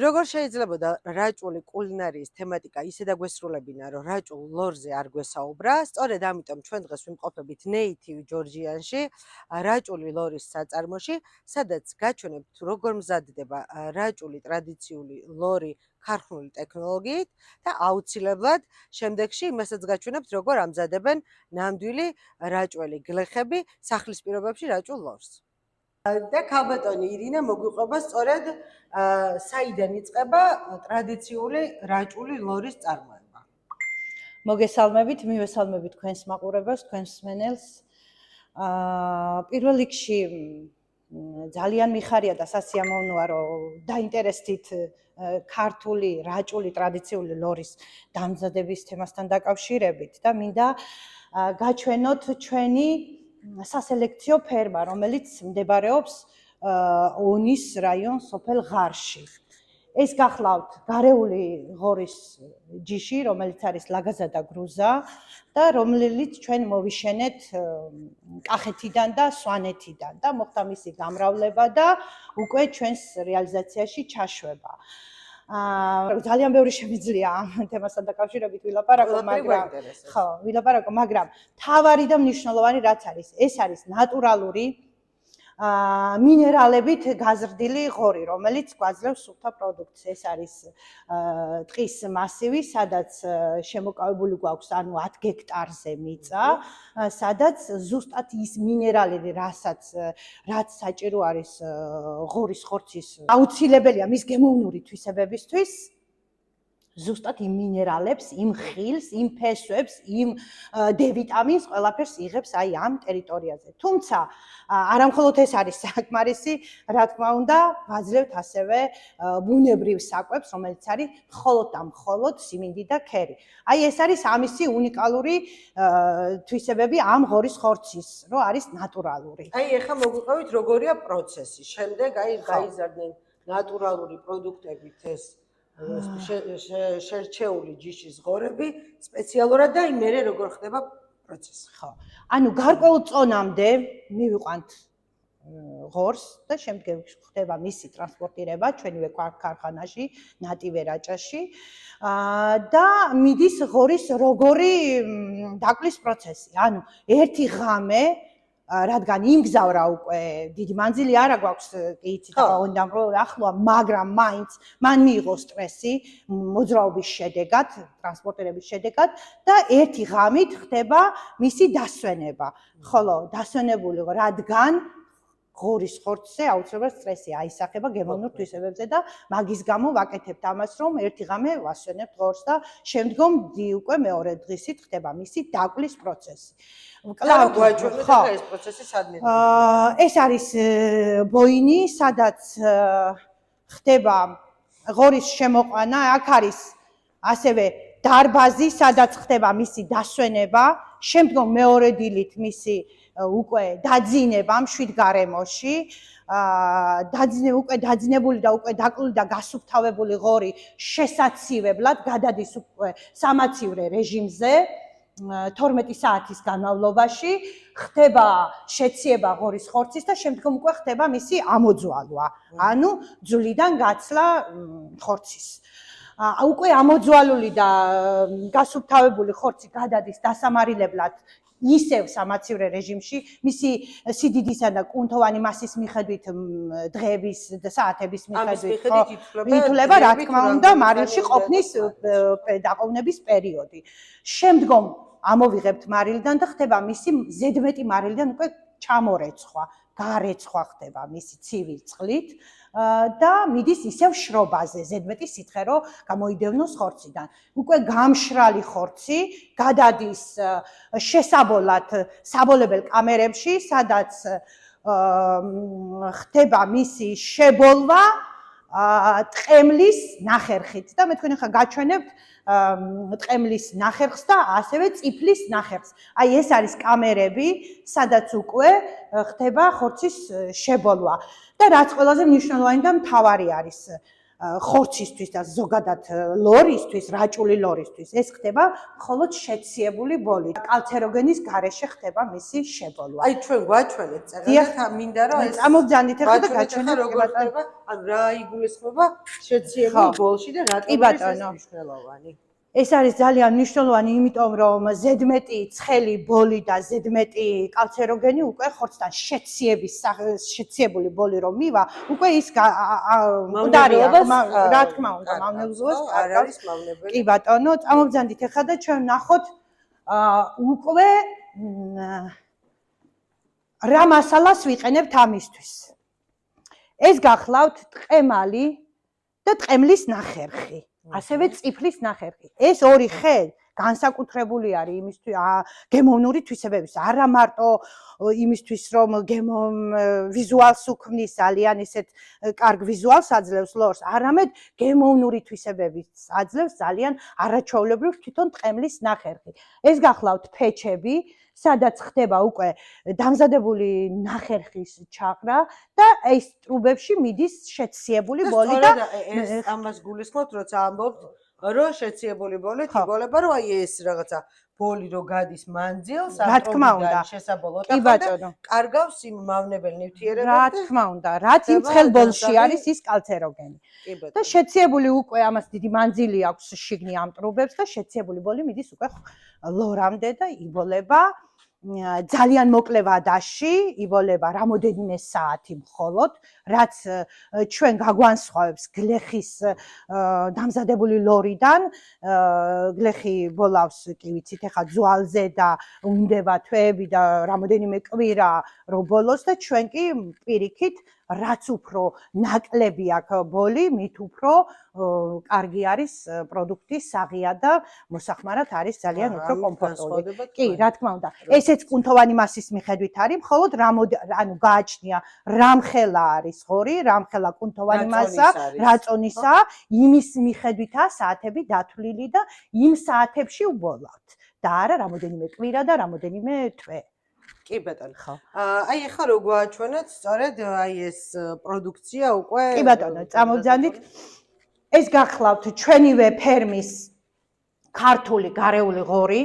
როგორ შეიძლებოდა რაჭული კულინარიის თემატიკა ისე დაგვესრულებინა, რომ რაჭულ ლორზე არ გვესაუბრა, სწორედ ამიტომ ჩვენ დღეს ვიმყოფებით Native Georgian-ში, რაჭული ლორის საწარმოში, სადაც გაჩვენებთ, როგორ მზადდება რაჭული ტრადიციული ლორი ქარხნული ტექნოლოგიით და აუცილებლად შემდეგში იმასაც გაჩვენებთ, როგორ ამზადებენ ნამდვილი რაჭველი გლეხები სახლის პირობებში რაჭულ ლორს. და ქალბატონი ირინა მოგვიყვება სწორედ საიდან იწყება ტრადიციული რაჭული ლორის წარმოება. მოგესალმებით, მივესალმებით თქვენს მაყურებელს, თქვენს მსმენელს. პირველ რიგში ძალიან მიხარია და სასიამოვნოა, რომ დაინტერესდით ქართული რაჭული ტრადიციული ლორის დამზადების თემასთან დაკავშირებით და მინდა გაჩვენოთ ჩვენი სასელექციო ფერმა, რომელიც მდებარეობს ონის რაიონს სოფელ ღარში. ეს გახლავთ გარეული ღორის ჯიში, რომელიც არის ლაგაზა და გრუზა და რომელიც ჩვენ მოვიშენეთ კახეთიდან და სვანეთიდან და მოხდა მისი გამრავლება და უკვე ჩვენს რეალიზაციაში ჩაშვება. ძალიან ბევრი შემიძლია ამ თემასთან დაკავშირებით ვილაპარაკო, მაგრამ მთავარი და მნიშვნელოვანი რაც არის, ეს არის ნატურალური მინერალებით გაზრდილი ღორი, რომელიც გვაძლევს სუფთა პროდუქტს. ეს არის ტყის მასივი, სადაც შემოკავებული გვაქვს ანუ 10 გექტარზე მიწა, სადაც ზუსტად ის მინერალები, რაც საჭირო არის ღორის ხორცის აუცილებელია მის გემოვნური თვისებებისთვის, ზუსტად იმ მინერალებს, იმ ხილს, იმ ფესვებს, იმ დ-ვიტამინს ყველაფერს იღებს აი ამ ტერიტორიაზე. თუმცა არა მხოლოდ ეს არის საკმარისი, რა თქმა უნდა, ვაძლევთ ასევე ბუნებრივ საკვებს, რომელიც არის მხოლოდ და მხოლოდ სიმინდი და ქერი. აი ეს არის ამისი უნიკალური თვისებები ამ ღორის ხორცის, რომ არის ნატურალური. აი ეხლა მოგვიყვებით როგორია პროცესი. შემდეგ აი გაიზარდნენ ნატურალური პროდუქტებით ეს შერჩეული ჯიშის ღორები სპეციალურად და მე როგორ ხდება პროცესი. ხო. ანუ გარკვეულ წონამდე მივიყვანთ ღორს და შემდეგ ხდება მისი ტრანსპორტირება ჩვენივე ქარხანაში, ნატივე რაჭაში და მიდის ღორის როგორი დაკლის პროცესი. ანუ ერთი ღამე რადგან იმგზავრა უკვე დიდი მანძილი არა გვაქვს კი იცით ოնդამ რომ ახლოა, მაგრამ მაინც მან მიიღო სტრესი მოძრაობის შედეგად, ტრანსპორტირების შედეგად და ერთი ღამით ხდება მისი დასვენება. ხოლო დასვენებული რადგან ღორის ხორცზე აუცილებლად სტრესი აისახება გემოვნურ თვისებებზე და მაგის გამო ვაკეთებთ ამას, რომ ერთი ღამე ვასვენებთ ღორს და შემდგომ უკვე მეორე დღისით ხდება მისი დაკლის პროცესი. კლავ გვაჩვენეთ ეს პროცესი სადმე. ეს არის ბოინი, სადაც ხდება ღორის შემოყვანა, აქ არის ასევე დარბაზი, სადაც ხდება მისი დასვენება, შემდგომ მეორე დილით მისი უკვე დაძინება მშვიდ გარემოში, უკვე დაძინებული და უკვე დაკლული და გასუფთავებული ღორი შესაცივებლად გადადის უკვე სამაცივრე რეჟიმზე 12 საათის განმავლობაში, ხდება შეციება ღორის ხორცის და შემდგომ უკვე ხდება მისი ამოძვალვა, ანუ ძვლიდან გაცლა ხორცის. უკვე ამოძვალული და გასუფთავებული ხორცი გადადის დასამარილებლად ისევ სამაცივრე რეჟიმში, მისი სიდიდისა და კუნთოვანი მასის მიხედვით დღეების და საათების მიხედვით ითვლება, რა თქმა უნდა, მარილში ყოფნის დაყოვნების პერიოდი. შემდგომ ამოვიღებთ მარილიდან და ხდება მისი ზედმეტი მარილიდან უკვე ჩამორეცხვა, გარეცხვა ხდება მისი ცივი წყლით და მიდის ისევ შრობაზე, ზედმეტი სითხე რომ გამოიდევნოს ხორციდან. უკვე გამშრალი ხორცი გადადის შესაბოლად საბოლებელ კამერებში, სადაც ხდება მისი შებოლვა ტყემლის ნახერხით და მე თქვენ ახლა გაჩვენებთ ტყემლის ნახერხს და ასევე წიფლის ნახერხს. აი ეს არის კამერები, სადაც უკვე ხდება ხორცის შებოლვა. და რაც ყველაზე მნიშვნელოვანი და მთავარი არის, ხორცისთვის და ზოგადად ლორისთვის, რაჭული ლორისთვის ეს ხდება მხოლოდ შეციებული ბოლით. კალცეროგენის გარეშე ხდება მისი შებოლვა. აი ჩვენ გვაჩვენეთ წერილად მინდა რომ ეს წამოგძანით ახლა და გაჩვენეთ როგორ ხდება ან რა იგულისხმება შეციებულ ბოლში და რატომ არის ეს მნიშვნელოვანი. ეს არის ძალიან მნიშვნელოვანი, იმიტომ რომ ზედმეტი ცხელი ბოლი და ზედმეტი კალცეროგენი უკვე ხორცთან შეციებული ბოლი რომ მივა, უკვე ის მკვდარია, რა თქმა უნდა, მავნებლობას არ არის მავნებელი. კი ბატონო, წამოგძანდით ახლა და ჩვენ ვნახოთ უკვე რა მასალას ვიყენებთ ამისთვის. ეს გახლავთ ტყემალი და ტყემლის ნახერხი. ასევე წიფლის ნახერხი. ეს ორი ხე განსაკუთრებული არის იმისთვის გემოვნური თვისებების, არა მარტო იმისთვის რომ ვიზუალს უქმნის ძალიან ისეთ კარგ ვიზუალს აძლევს ლორს, არამედ გემოვნური თვისებების აძლევს ძალიან არაჩვეულებრივ თვითონ ტყემლის ნახერხი. ეს გახლავთ ფეჩები, სადაც ხდება უკვე დამზადებული ნახერხის ჩაყრა და ეს ტრუბებში მიდის შეციებული ბოლი და ეს ამას გულისხმობთ, როცა ამბობთ, რომ შეციებული ბოლით იგოლება, რომ აი ეს რაღაცა ბოლი რო გადის მანძილს, ატომიდან შესაბოლოოდ და კარგავს იმ მავნებელ ნივთიერებებს. რა თქმა უნდა, რაც იმ ცხელ ბოლში არის ის კალცეროგენი. და შეციებული უკვე ამას დიდი მანძილი აქვს შიგნი ამ ტრუბებს და შეციებული ბოლი მიდის უკვე ლორამდე და იბოლება ძალიან მოკლე ვადაში, იბოლება რამოდენიმე საათი მხოლოდ, რაც ჩვენ გაგვანსხვავებს გლეხის დამზადებული ლორიდან. გლეხი ბოლავს, კი ვიცით, ახლა ძვალზე და უნდება თვეები და რამოდენიმე კვირა რო ბოლოს და ჩვენ კი პირიქით რაც უფრო ნაკლები აქვს ბოლი, მით უფრო კარგი არის პროდუქტი, საღია და მოსახმარად არის ძალიან უფრო კომფორტული. კი, რა თქმა უნდა. ესეც კუნთოვანი მასის მიხედვით არის, მხოლოდ ანუ გააჩნია რამხელა არის ღორი, რამხელა კუნთოვანი მასა, რაწონისა, იმის მიხედვითაა საათები დათვლილი და იმ საათებში უბოლავთ. და არა რამოდენიმე კვირა და რამოდენიმე თვე. კი ბატონო. ხო. აი ახლა რო გვაჩვენეთ, სწორედ აი ეს პროდუქცია უკვე კი ბატონო, წამოგძანდით. ეს გახლავთ ჩვენივე ფერმის ქართული გარეული ღორი,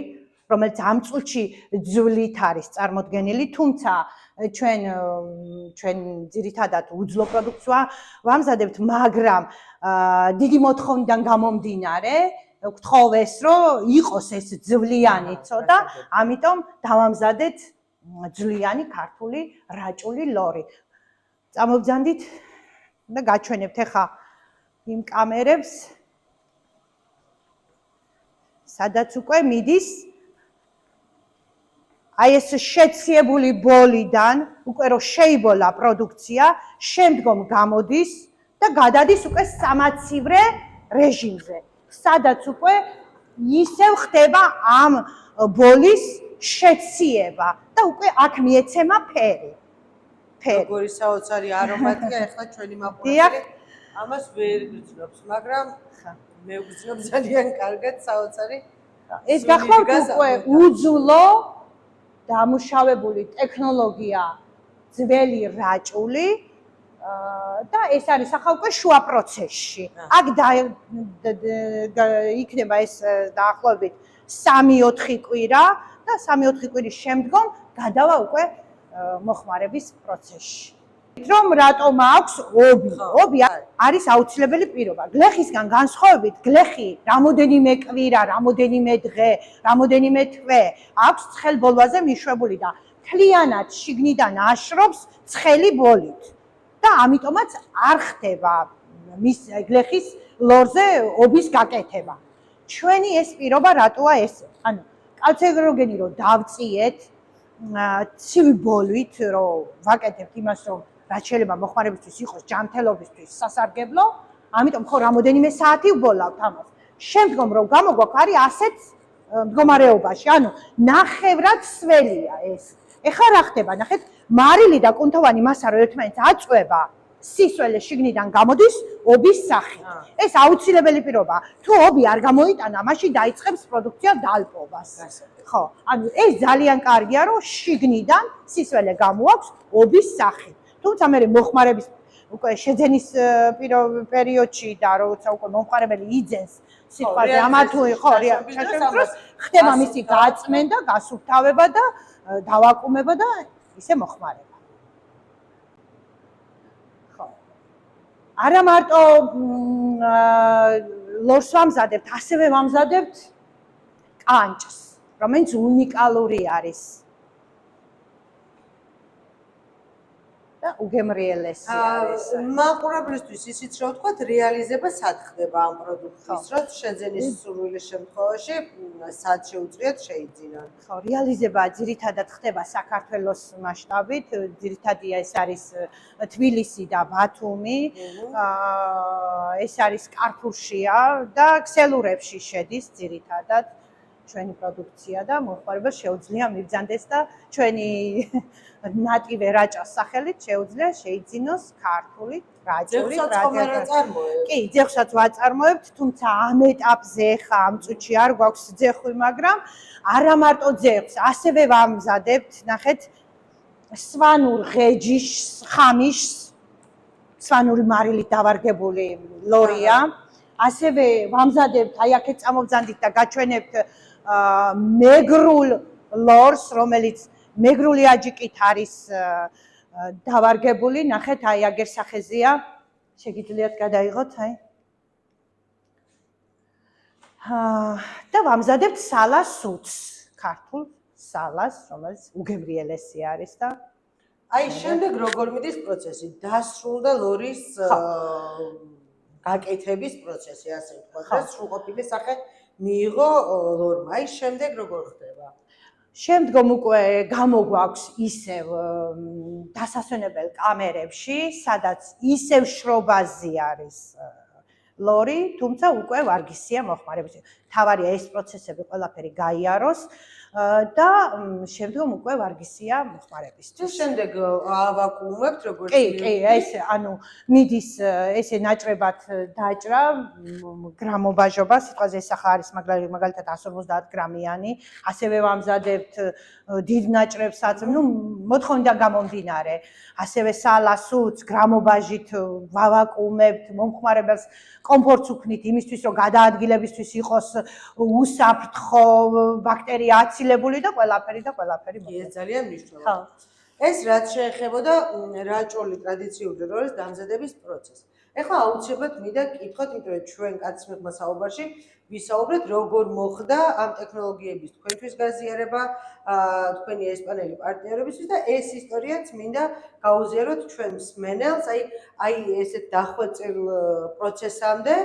რომელიც ამ წუთში ძვლით არის წარმოდგენილი, თუმცა ჩვენ ძირითადად უძლო პროდუქცია ვამზადებთ, მაგრამ დიდი მოთხოვნიდან გამომდინარე გთხოვეს, რომ იყოს ეს ძვლიანი ცოტა, ამიტომ დავამზადეთ ძვლიანი ქართული რაჭული ლორი. წამოგძანდით და გაჩვენებთ ახლა იმ კამერებს, სადაც უკვე მიდის აი ეს შეციებული ბოლიდან, უკვე რომ შეიბოლა პროდუქცია, შემდგომ გამოდის და გადადის უკვე სამაცივრე რეჟიმზე, სადაც უკვე ისევ ხდება ამ ბოლის შეციება და უკვე აქ მიეცემა ფერი. როგორი საოცარი არომატია, ახლა ჩვენი მაყურებელი ამას ვერ გრძნობს, მაგრამ მე ვგრძნობ ძალიან კარგად, საოცარი. ეს გახლავთ უკვე უძლო დამუშავებული ტექნოლოგია, ძველი რაჭული და ეს არის ახლა უკვე შუა პროცესში. აქ იქნება ეს დაახლოებით 3-4 კვირა და 3-4 კვირის შემდგომ გადავა უკვე მოხმარების პროცესში. რომ რატომ აქვს ობი? ობი არის აუცილებელი პირობა. გლეხისგან განსხვავებით, გლეხი რამოდენიმე კვირა, რამოდენიმე დღე, რამოდენიმე თვე აქვს ცხელ ბოლვაზე მიშვებული და მთლიანად შიგნიდან აშრობს ცხელი ბოლით. და ამიტომაც არ ხდება მის გლეხის ლორზე ობის გაკეთება. ჩვენი ეს პირობა რატოა ეს? ანუ კალცეროგენი რო დავწიეთ ცივი ბოლვით, რომ ვაკეთებთ იმას, რომ რაც შეიძლება მოხმარებისთვის იყოს ჯანმრთელობისთვის სასარგებლო, ამიტომ ხო რამოდენიმე საათი ვბოლავთ ამას. შემდგომ რომ გამოგვაქვს არის ასეთ მდგომარეობაში, ანუ ნახევრად სველია ეს. ეხლა რა ხდება? ნახეთ, მარილი და კუნთოვანი მასა რო ერთმანეთს აწვება, სისველე შიგნიდან გამოდის ობის სახით. ეს აუცილებელი პირობაა. თუ ობი არ გამოიტანა, მაშინ დაიწყებს პროდუქცია დალპობას. ხო, ანუ ეს ძალიან კარგია, რომ შიგნიდან სისველე გამოაქვს ობის სახით. თუმცა მე მოხმარების უკვე შეძენის პერიოდში და როცა უკვე მომხმარებელი იძენს სიტყვაზე ამა თუ ხო ჩაშოვის ხდება მისი გაწმენდა, გასუფთავება და დავაკუმება და ისე მოხმარება. ხო. არა მარტო ლორს ვამზადებთ, ასევე ვამზადებთ კანჭს, რომელიც უნიკალური არის. და უგემრიელესი არის. მაყურებლისთვის ისიც რა ვთქვათ, რეალიზება სად ხდება ამ პროდუქტის, რომ შეძენის სურვილის შემთხვევაში სად შეუძლიათ შეიძინონ? ხო, რეალიზება ძირითადად ხდება საქართველოს მასშტაბით, ძირითადია ეს არის თბილისი და ბათუმი, ეს არის კარფურშია და ქსელურებში შედის ძირითადად ჩვენი პროდუქცია და მომხმარებელს შეუძლია მიბრძანდეს და ჩვენი ნატივე რაჭას სახელით შეუძლია შეიძინოს ქართული რაჭული კი, ძეხსაც ვაწარმოებთ, თუმცა ამ ეტაპზე ხა ამ წუთში არ გვაქვს ძეხვი, მაგრამ არა მარტო ძეხს, ასევე ვამზადებთ, ნახეთ, სვანურ ღეჯიშს, ხამიშს, სვანური მარილით დავარგებული ლორია, ასევე ვამზადებთ, აი აქეთ წამოვძანდით და გაჩვენებთ მეგრულ ლორს, რომელიც მეგრული აჯიკით არის დავარგებული, ნახეთ, აი აგერ სახეზეა, შეგიძლიათ გადაიღოთ, აი. და ვამზადებთ სალას სუცს, ქართულ სალას, რომელიც უგემრიელესი არის და აი, შემდეგ როგორ მიდის პროცესი? დასრულდა ლორის გაკეთების პროცესი, ასე ვთქვათ, და სრულყოფილი სახე მიიღო ლორმა. აი, შემდეგ როგორ ხდება? შემდგომ უკვე გამოგვაქვს ისევ დასასვენებელ კამერებში, სადაც ისევ შრობაზე არის ლორი, თუმცა უკვე ვარგისია მოხმარებისთვის. თავარია ეს პროცესები ყველაფერი გაიაროს და შემდგომ უკვე ვარგისია მოხმარებისთვის. შემდეგ ავაკუმებთ როგორც კი, ეს ანუ მიდის ესე ნაჭრებად დაჭრა გრამობაჟობა, სიტყვაზე ეს ახლა არის მაგალითად 150 გრამიანი, ასევე ვამზადებთ დიდ ნაჭრებსაც, ნუ მოთხოვნიდან გამომდინარე, ასევე სალასუც გრამობაჟით ვავაკუმებთ, მომხმარებელს კომფორტს უქნით იმისთვის, რომ გადაადგილებისთვის იყოს უსაფრთხო, ბაქტერია აცილებული და ყველაფერი ეს ძალიან მნიშვნელოვანია. ეს რაც შეეხებოდა რაჭული ტრადიციული ლორის დამზადების პროცესს. ეხლა აუცილებლად მინდა გკითხოთ, იმიტომ რომ ჩვენ კაცმიღმა საუბარში ვისაუბრეთ, როგორ მოხდა ამ ტექნოლოგიების თქვენთვის გაზიარება, თქვენი ესპანელი პარტნიორებისთვის და ეს ისტორიაც მინდა გაუზიაროთ ჩვენ მსმენელს, აი ესეთ დახვეწილ პროცესამდე,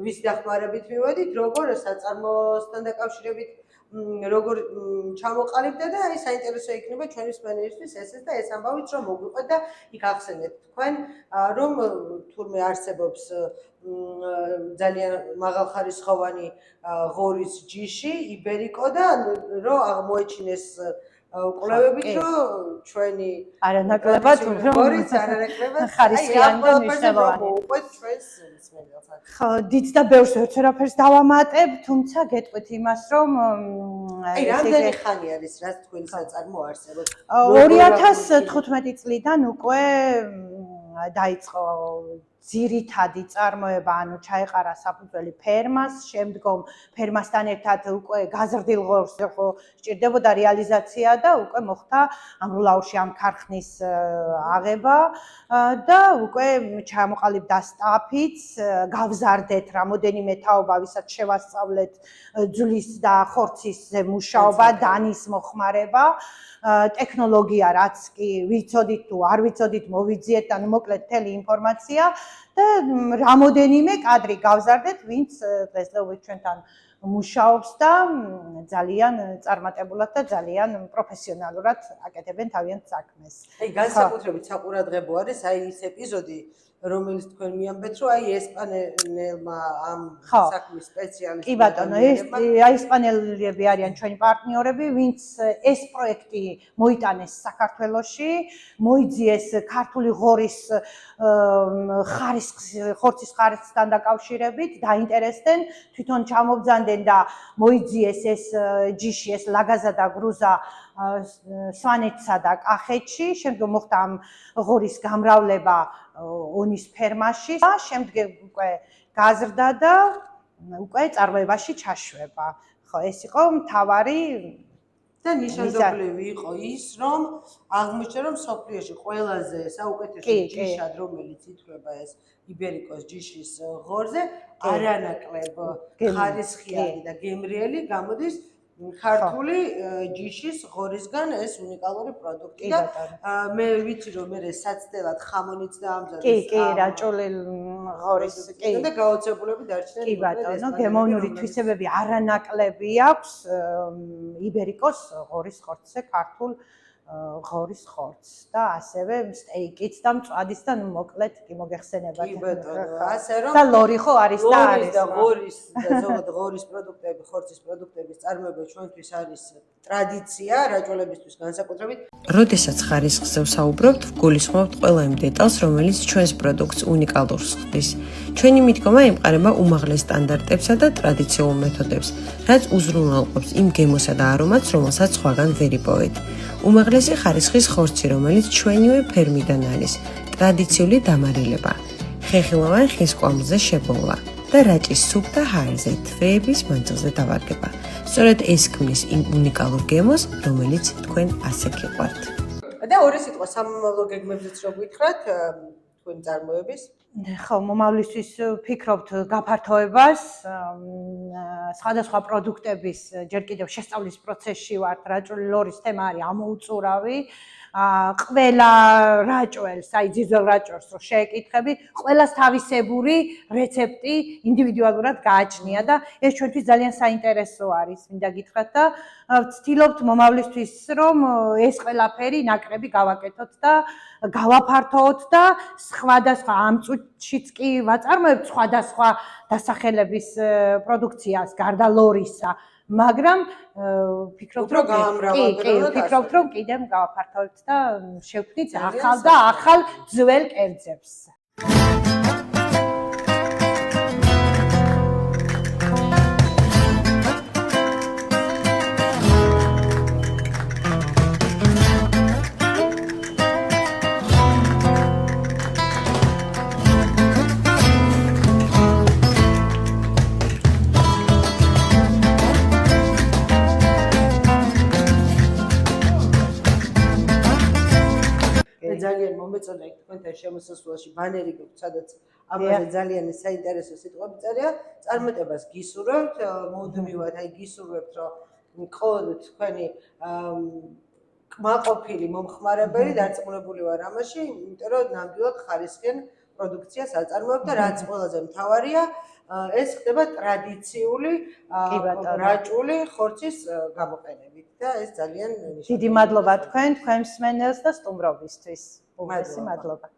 ვის დახმარებით მივედით, როგორ საწარმოსთან დაკავშირებით როგორ ჩამოყალიბდა და აი საინტერესო იქნება ჩვენი მსმენელისთვის ესეც და ეს ამბავით რომ მოგვიყვეთ და იქ ახსენეთ თქვენ რომ თურმე არსებობს ძალიან მაღალხარისხოვანი ღორის ჯიში იბერიკო და რომ აღმოეჩინეს კვლევებით რომ ჩვენი არანაკლებად ღორიც არანაკლებად ხარისხიანი და მნიშვნელოვანი მოუყვეთ ჩვენს მსმენელსაც. ხო, დიდ და ბევრს ვერცერაფერს დავამატებ, თუმცა გეტყვით იმას, რომ აი რამდენი ხანი არის რაც თქვენი საწარმო არსებობს? 2015 წლიდან უკვე დაიწყო ძირითადი წარმოება, ანუ ჩაეყარა საფუძველი ფერმას, შემდგომ ფერმასთან ერთად უკვე გაზრდილ ღორს ხო სჭირდებოდა რეალიზაცია და უკვე მოხდა ამრულაურში ამ ქარხნის აღება და უკვე ჩამოყალიბდა სტაფიც, გავზარდეთ რამოდენიმე თაობა, ვისაც შევასწავლეთ ძვლის და ხორცის მუშაობა, დანის მოხმარება, ტექნოლოგია რაც კი ვიცოდით თუ არ ვიცოდით მოვიძიეთ, ანუ მოკლედ მთელი ინფორმაცია და რამოდენიმე კადრი გავზარდეთ, ვინც დღესდღეობით ჩვენთან მუშაობს და ძალიან წარმატებულად და ძალიან პროფესიონალურად აკეთებენ თავიანთ საქმეს. აი განსაკუთრებით საყურადღებო არის აი ეს ეპიზოდი რომელიც თქვენ მიამბეთ რომ აი ესპანელმა ამ საქმის სპეციალისტებმა კი ბატონო ეს აი ესპანელები არიან ჩვენი პარტნიორები ვინც ეს პროექტი მოიტანეს საქართველოში მოიძიეს ქართული ღორის ხორცის ხარისხთან დაკავშირებით დაინტერესდნენ თვითონ ჩამობძანდნენ და მოიძიეს ეს ჯიში ეს ლაგაზა და გრუზა სვანეთსა და კახეთში შემდგომ მოხდა ამ ღორის გამრავლება ონის ფერმაში და შემდგომ უკვე გაზრდა და უკვე წარმოებაში ჩაშვება. ხო, ეს იყო მთავარი და ნიშანდობლივი იყო ის, რომ აღმოჩნდა, რომ მსოფლიოში ყველაზე საუკეთესო ჯიშად, რომელიც ითვლება ეს იბერიკოს ჯიშის ღორზე, არანაკლებ ხარისხიანი და გემრიელი გამოდის ქართული ჯიშის ღორისგან ეს უნიკალური პროდუქტი და მე ვიცი რომ მე საცდელად ხამონიც დაამზადეს კი, რაჭული ღორის კი და გაოცებულები დარჩნენ კი ბატონო, გემოვნური თვისებები არანაკლები აქვს იბერიკოს ღორის ხორცზე, ქართულ ღორის ხორცს და ასევე სტეიკიც და მწვადის და ნუ მოკლედ კი მოგეხსენებათ. კი ბატონო, ასე რომ და ლორი ხო არის და არის და ღორის და ზოგადად ღორის პროდუქტები, ხორცის პროდუქტების წარმოება ჩვენთვის არის ტრადიცია, რაჭულებისთვის განსაკუთრებით. როდესაც ხარისხზე ვსაუბრობთ, ვგულისხმობთ ყველა იმ დეტალს, რომელიც ჩვენს პროდუქტს უნიკალურს ხდის. ჩვენი მიდგომა ემყარება უმაღლეს სტანდარტებსა და ტრადიციულ მეთოდებს, რაც უზრუნველყოფს იმ გემოსა და არომატს, რომელსაც სხვაგან ვერ იპოვეთ. უმაღლესი ხარისხის ხორცი, რომელიც ჩვენივე ფერმიდან არის, ტრადიციული დამარილება, ხეხილოვან ხის კვამლზე შებოლვა და რაჭის სუპ და ჰაერზე თვეების მანძილზე დავარგება. სწორედ ეს ქმნის იმ უნიკალურ გემოს, რომელიც თქვენ ასე გიყვართ. და ორი სიტყვა სამომავლო გეგმებზეც რო გითხრათ თქვენი წარმოების ხო, მომავლისთვის ვფიქრობთ გაფართოებას, სხვადასხვა პროდუქტების ჯერ კიდევ შესწავლის პროცესში ვართ, რაჭული ლორის თემა არის ამოუწურავი. ყველა რაჭველს, აი ძიძველ რაჭველს რო შეეკითხები, ყველას თავისებური რეცეპტი ინდივიდუალურად გააჩნია და ეს ჩვენთვის ძალიან საინტერესო არის, მინდა გითხრათ და ვცდილობთ მომავლისთვის, რომ ეს ყველაფერი ნაკრები გავაკეთოთ და გავაფართოოთ და სხვადასხვა ამ წუთშიც კი ვაწარმოებთ სხვადასხვა დასახელების პროდუქციას გარდა ლორისა. მაგრამ ვფიქრობთ რომ კიდევ გავაფართოვებთ და შევქმნით ახალ და ახალ ძველ კერძებს. ძალიან მომეწონა იქ თქვენთან შემოსასვლელში ბანერი გვაქვს, სადაც ამაზე ძალიან საინტერესო სიტყვები წერია. წარმატებას გისურვებთ, მუდმივად აი გისურვებთ, რომ ყოლოდ თქვენი კმაყოფილი მომხმარებელი დარწმუნებული ვარ ამაში, იმიტომ რომ ნამდვილად ხარისხიან პროდუქციას აწარმოებთ და რაც ყველაზე მთავარია, ეს ხდება ტრადიციული რაჭული ხორცის გამოყენებით და ეს ძალიან დიდი მადლობა თქვენ მსმენელს და სტუმრობისთვის. უმეტესი მადლობა.